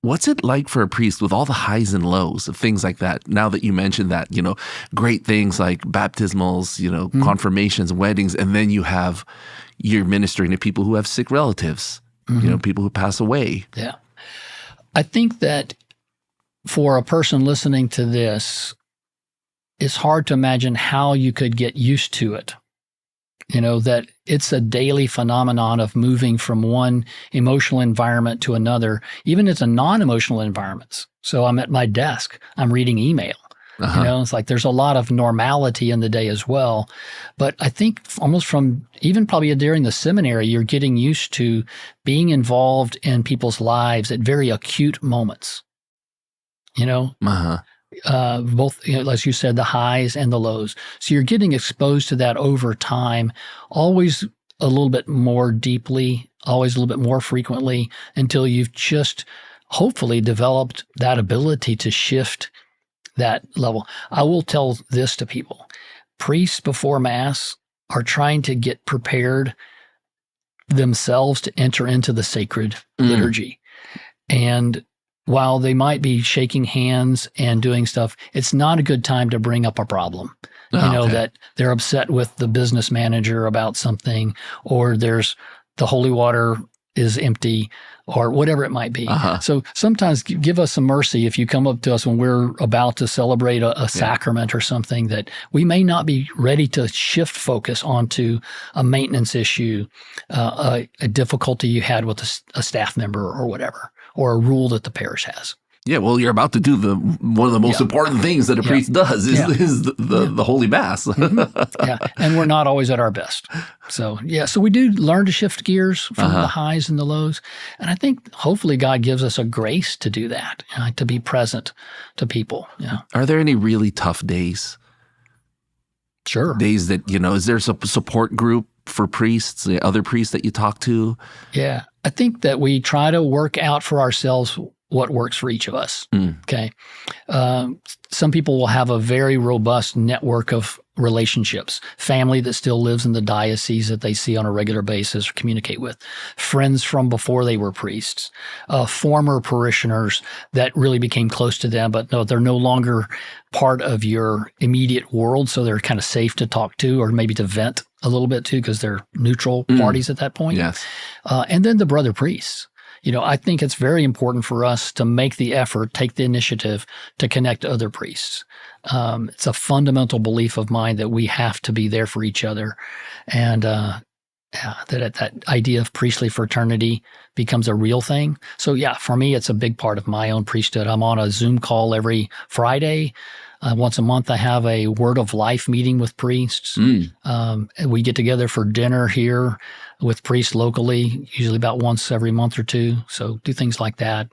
What's it like for a priest with all the highs and lows of things like that? Now that you mentioned that, great things like baptismals, confirmations, weddings, and then you're ministering to people who have sick relatives, people who pass away. Yeah. I think that for a person listening to this, it's hard to imagine how you could get used to it. That it's a daily phenomenon of moving from one emotional environment to another, even into non-emotional environments. So I'm at my desk, I'm reading email. It's like there's a lot of normality in the day as well. But I think almost from even probably during the seminary, you're getting used to being involved in people's lives at very acute moments. Both, as you said, the highs and the lows. So you're getting exposed to that over time, always a little bit more deeply, always a little bit more frequently, until you've just hopefully developed that ability to shift that level. I will tell this to people. Priests before Mass are trying to get prepared themselves to enter into the sacred liturgy. And while they might be shaking hands and doing stuff, it's not a good time to bring up a problem. That they're upset with the business manager about something, or there's the holy water is empty, or whatever it might be. So sometimes give us some mercy if you come up to us when we're about to celebrate a sacrament or something that we may not be ready to shift focus onto a maintenance issue, a difficulty you had with a staff member or whatever, or a rule that the parish has. Yeah, well, you're about to do one of the most important things that a priest does is the Holy Mass. And we're not always at our best. So we do learn to shift gears from the highs and the lows. And I think hopefully God gives us a grace to do that, to be present to people. Yeah. Are there any really tough days? Sure. Days that, is there a support group for priests, the other priests that you talk to? Yeah. I think that we try to work out for ourselves what works for each of us. Okay. Some people will have a very robust network of relationships, family that still lives in the diocese that they see on a regular basis or communicate with, friends from before they were priests, former parishioners that really became close to them, but no, they're no longer part of your immediate world, so they're kind of safe to talk to or maybe to vent a little bit too because they're neutral parties at that point. Yes. And then the brother priests. I think it's very important for us to make the effort, take the initiative to connect to other priests. It's a fundamental belief of mine that we have to be there for each other. And that idea of priestly fraternity becomes a real thing. So for me, it's a big part of my own priesthood. I'm on a Zoom call every Friday. Once a month, I have a Word of Life meeting with priests. We get together for dinner here with priests locally, usually about once every month or two. So do things like that.